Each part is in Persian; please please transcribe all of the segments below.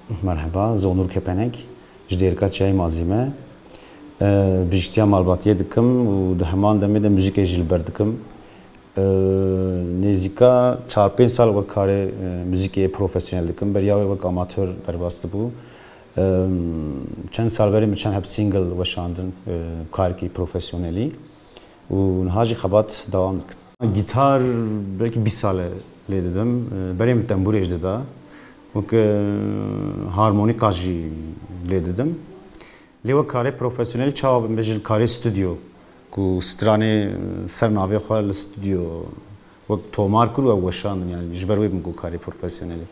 مرحبا زونور کپنک جدیرکات چای مازیمه بیشتر مالباتیه دکم و ده همان دمی ده موسیقی جیل بردکم نزدیکا 4-5 سال وقت کار موسیقی پروفسیونل دکم بریای وقت آماتور در واسط بود چند سال بریم چند هب سینگل و شاندن کاری پروفسیونلی و نهاجی خبات دوام دکن گیتار belki 20 ساله لیدم بریم تنبوری اجدا و که هارمونیک آجی لیدم لیو کاری پروفسیونل چاو بمجل کاری استودیو کو سترانه سر ناوی خال استودیو و تومار کرو و وشاندن یعنی جبروی بمگو کاری پروفسیونلی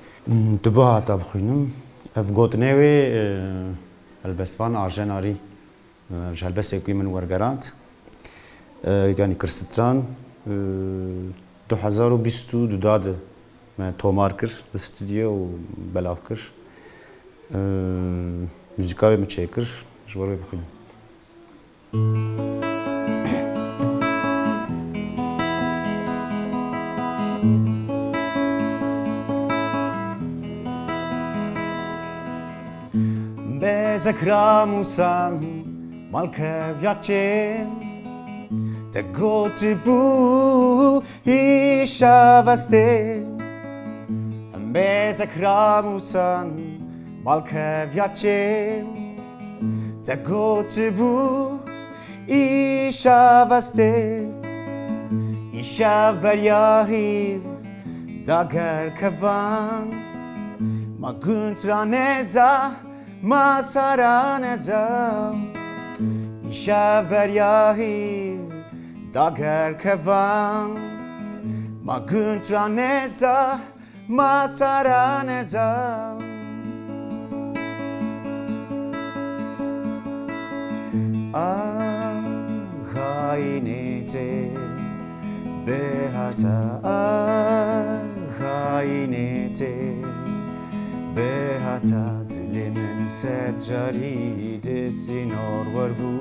دبا تا بخوینم افغوتنیوی البستوان آرژناری جالبس اکوی من ورگرات یعنی کرستران 2022 داده من تومار کر استودیو و بلاف کر موسیقی میچه کر جبروی بخوینم Zakramusam malkeviacie tego typu ishawaste Zakramusam malkeviacie tego typu ishawaste ishav beryahiv dagar kavan maguntraneza Masaraneza İşev beryahiv dager kevan Maguntraneza Masaraneza Ah hainete behata Ah hainete behata dilimin secari desinor varbu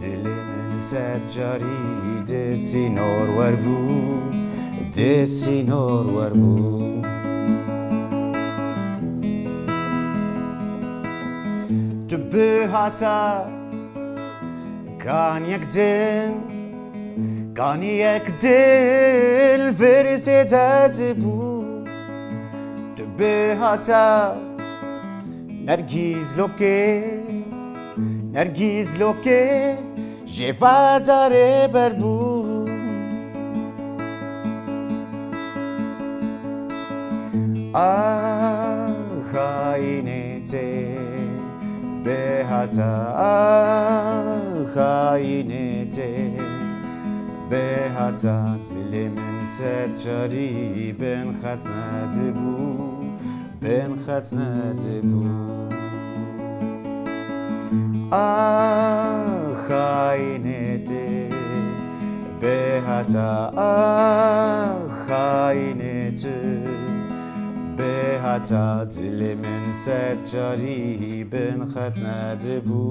dilimin secari desinor varbu tu behata kan yakdin Kani ekdil versetet bu Tübe hata Nergiz loke Jevardare berbu Ah hainete Behata Ah hainete Behata dilimin secari ben khatnat bu Ah hainete Behata Ah hainete Behata dilimin secari ben khatnat bu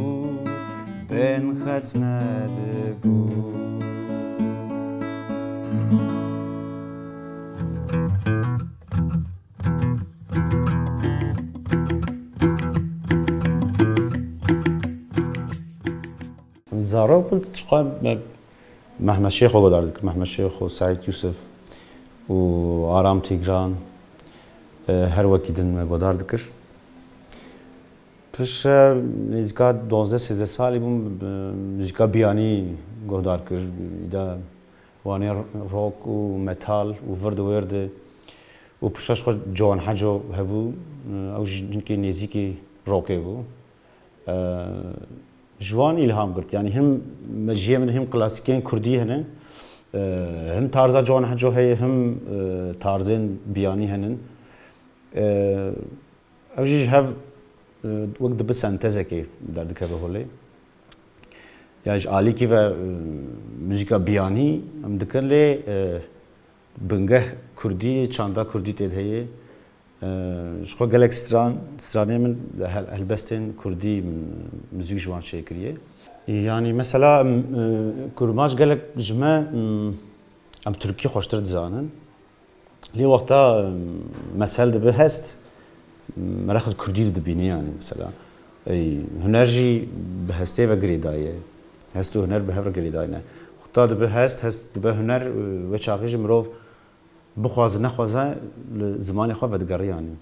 زارو قلت تقام محمد شيخ وقدردك محمد شيخ وسعيد يوسف وآرام تيغران هر وكيدن قدردكر پش موسیقی 12-13 سالی بوم موسیقی بیانی گودار کرد ایده وانی روک و متال و ورد و پشتش خود جوان حجو هبو او جنکی نزیکی روکه بو جوان ilham کرد یعنی هم مجیه من هم کلاسیکین کردی هنن هم تارزا جوان حجو هی هم تارزین بیانی هنن او جیج هف وقت بس سنتزه کی دردی که به حالی یاج عالی کی و موسیقی بیانی هم دکن لی بنگه کردی چاندا کردی تید هیه شخو گلک strane من هلبستن کردی موسیقی جوان شکریه يعني مثلا كرماش قالك جماعة ام تركي خوشتر دزانن لی وقتا مثل دبه هست مرخد کردی دبینی یعنی مثلا هنرجی به هسته و گریدایه هستو هنر به هر گریدای نه خدا دبه هست دبه هنر و چاقیج مروف بخواز نخوازه زمان خواه و دگری یعنی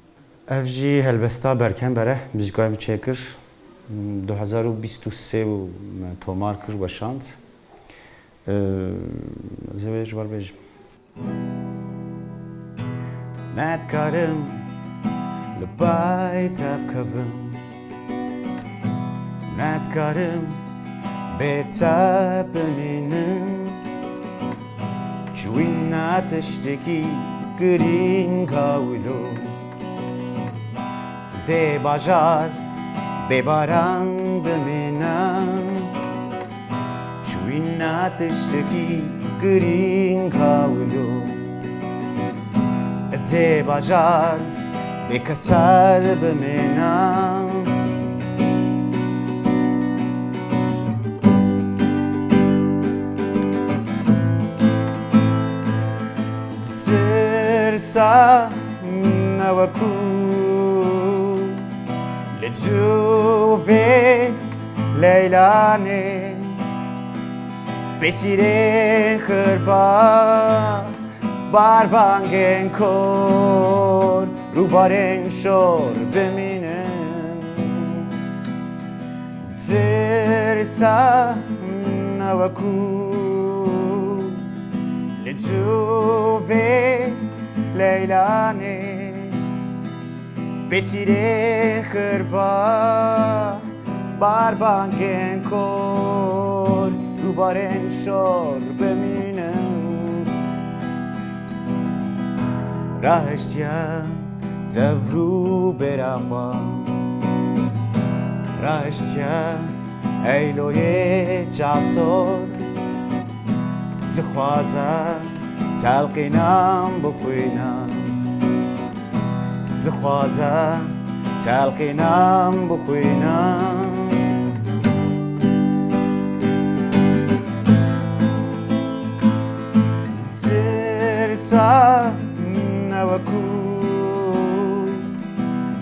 افجی هلبستا برکن بره موزیکای مچکر 2023 و تومار کرد و شاند زویج بار بیج ندکارم لبای تب کفم ندکارم به تب بمینم چوین نتشتکی گرین کاولو ده باجار ببارم بمینم چوین نتشتکی گرین کاولو ده باجار بکسر بمینم ترسا نوکو لجوفي ليلاني بسيري خربا باربانگن کور رو بارن شور بمینم ترسا نوکو لجوفي ليلاني بسیره خربا باربانگن کور رو بارن شور بمینم راهشتیا زفرو براخوا راهشتیا ایلوی جاسور زخوازه تلقینم بخوینم زخوازه تلقینم بخوینم ترسا نوکو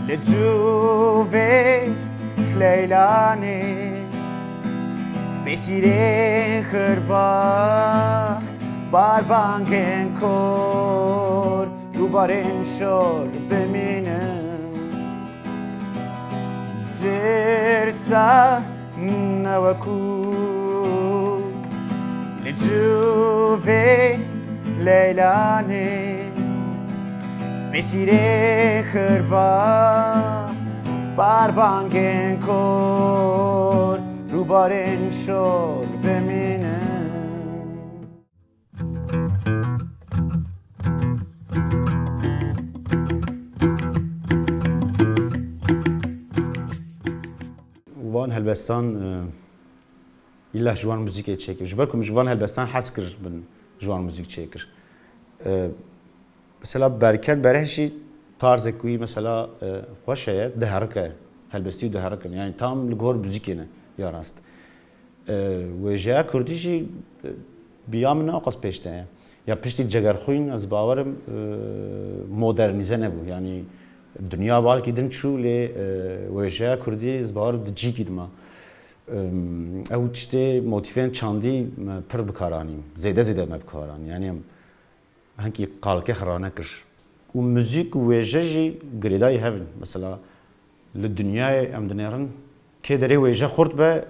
لجوفي لیلانه بسیره خربا باربانگن کور رو بارن شور بمینم ترسا نوکو لجوفي لیلانه بسیره خربا باربانگن کور رو بارن شور بمینم وان هلبستان ایله جوان موزیک چیکر جبرکم جوان هلبستان حس کر بن جوان موزیک چیکر مثلا برکت برهشی طرز کوی مثلا خوشه دهرکه هلبستی دهرکه یعنی تام لگور موزیکی نه یا راست و جا کردیشی بیام ناقص پیشته یا پشتی جگرخوین از باورم مدرنیزه نبود یعنی دنیا بالکی دن چوله و جا کردی از باور دجی کدما او تشته موتیفین چاندی پر بکارانیم زیاده مبکاران یعنی هنگی قالکه خرانه کر و موزیک و جاجی گریدای هفن مثلا للدنیای ام دنیارن که دری و جا خورد به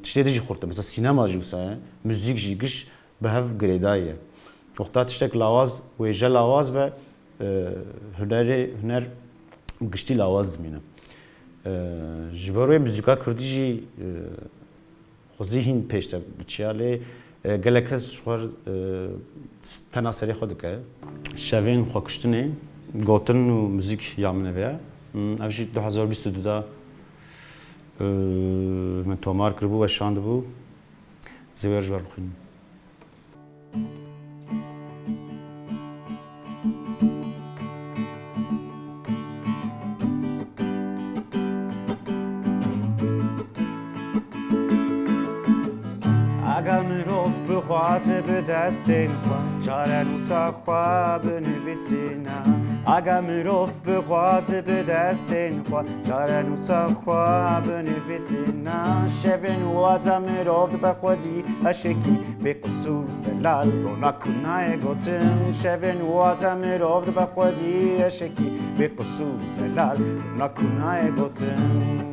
تشته دیجی خورده مثلا سینما جوسه موزیک جیگش به هف گریدایه وقتا تشتک لاواز و جا لاواز به هنر گشتی لاواز زمینه جبروی موزیکا کردی جی خوزی هین پیشته بچیاله گلکس شوار تناسری خود که شوین خوکشتنه گوتن و موزیک یامنه بیا اوجی 2022 دا من تومار کربو و شاند بو زویر جوار بخویم خوازه به دستین خوا چاره نوسا خوا بنویسینا اگه مروف بخوازه به دستین خوا چاره نوسا خوا بنویسینا شبین واتا مروف بخودی اشکی به قصور سلال رو نکنای گوتن شبین واتا مروف بخودی اشکی به قصور سلال رو نکنای گوتن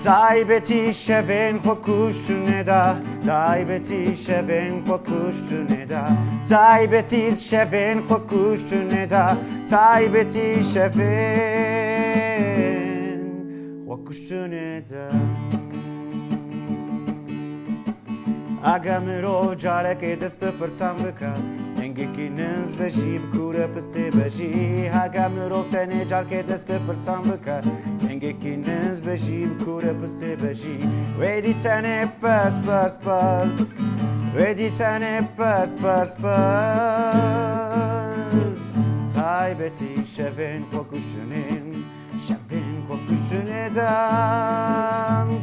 تایبتی شوین خو کشتونه دا تایبتی شوین خو کشتونه دا تایبتی شوین خو کشتونه دا تایبتی شوین خو کشتونه دا اگه مرو جاره که دست بپرسم بکن انگی کی نز بشی بکوره پسته بشی اگه مرو تنه جار که دست بپرسم بکن انگی کی نز بشی بکوره پسته بشی ویدی تنه پرس پرس پرس ویدی تنه پرس پرس پرس تایبتی شوین خو کشتونین شوین خو کشتونه دا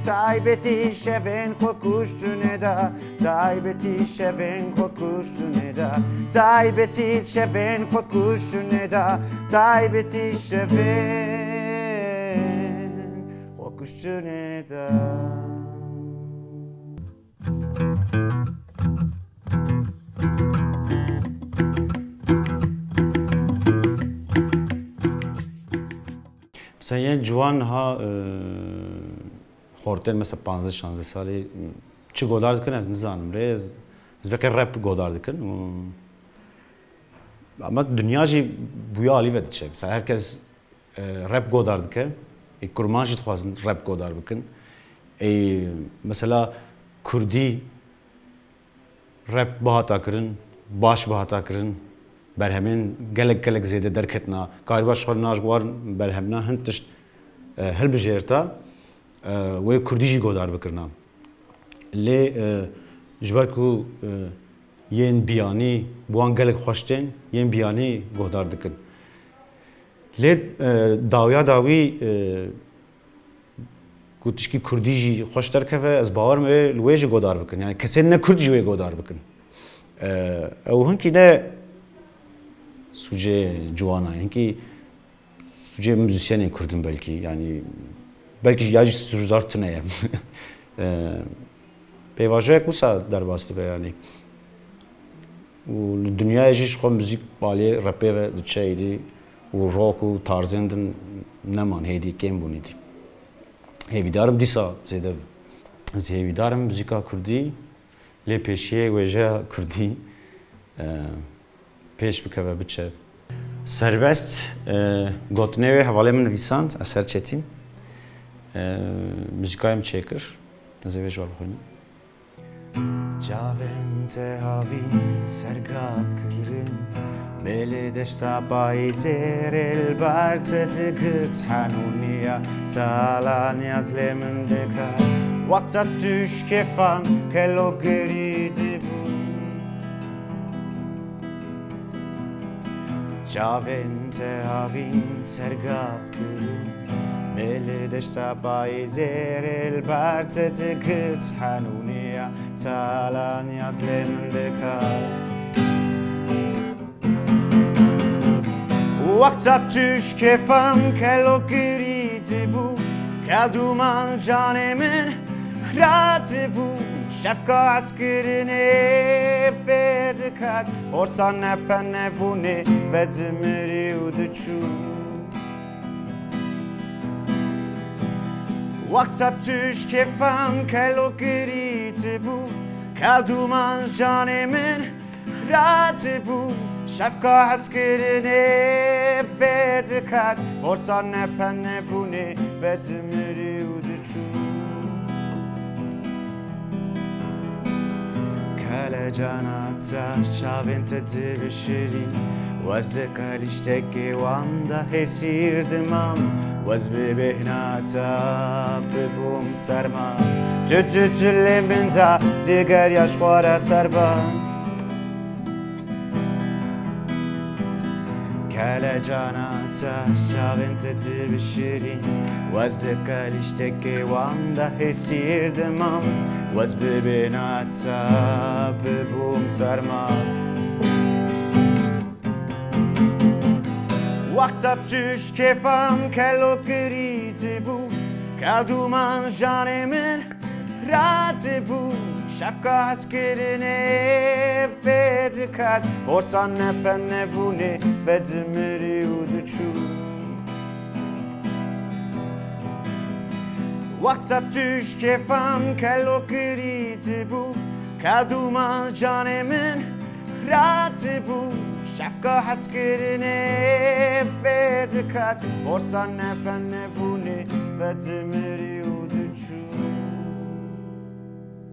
تایبتی شوین خو کشتونه دا تایبتی شوین خو کشتونه دا تایبتی شوین خو کشتونه دا تایبتی شوین خو کشتونه دا مثلا یه جوان ها خورتن مثلا 15-16 سالی چی گودار دکن از نزانم ریز از بکر رپ گودار دکن اما دنیا جی بویا علی ود چه مثلا herkes rap گودار دکن کرمان جی خوازن rap گودار بکن مثلا کردی rap bahata کرن باش bahata کرن برهمن گلک زیاده درکتنا کاری باش خور ناجوار برهمنا هنتش هل بجرتا و کردیجی گودار بکرنا لی جبر کو ین بیانی بوان گلک خوشتن ین بیانی گودار دکن لی داوی گوتشکی کردیجی خوشتر که از باور می لویج گودار بکن یعنی کسی نه کردیجی وی گودار بکن او هنکی نه سوژه جوانا اینکه سوژه موزیسیانی کردم belki یادی سوژار تنایم پیواژه کوسا در واسطه بیانی و دنیای جیش خو موزیک بالی رپی و دچایدی و روک و تارزندن نمان هیدی کم بونیدی هیویدارم دیسا زیاده هیویدارم موزیکا کردی لی پیشیه وجه کردی پیش بکوه بچه سربست گوتنوی حواله من ویساند اثر چتیم موزیکایم چکر نزوی جوال بخونیم جاوند هاوی سرگافت کرن ملی دشتا بای زیر البرت دگرت حنونیا تالانی از لیمن دکر وقتا توش کفان کلو گریدی جاوند هاوین سرگافت کرن ملی دشتا بای زیر البرت دگرت حنونیا تالانی از لیمن دکر وقتا توش کفم کلو گریدی بو کدومان جان من رات بو شفقا اسکرینه فد کرد فرسان نپن نبونه و زمری و دچو وقتا توش کفم کلو گریدی بو کدومان جان من رات بو شفقا اسکرینه فد کرد فرسان نپن نبونه و زمری و دچو کل جانات شابنت دبشری وز دکالیشتکی واندا هسیردمم وز ببهناتا ببوم سرماز تتتلم بنتا دیگر یاشخوار سرباز کل جانات شابنت دبشری وز دکالیشتکی واندا هسیردمم was bebinata bebum sarmaz Waqtab tush kefam kello qriti bu Kalduman janemin rati bu Shafka haskerine fedikat Forsan nepenne bune vedzimiri uduchu Waqtab tush kefam kello qriti bu Kalduman janemin rati bu Shafka haskerine fedikat Forsan nepenne bune vedzimiri uduchu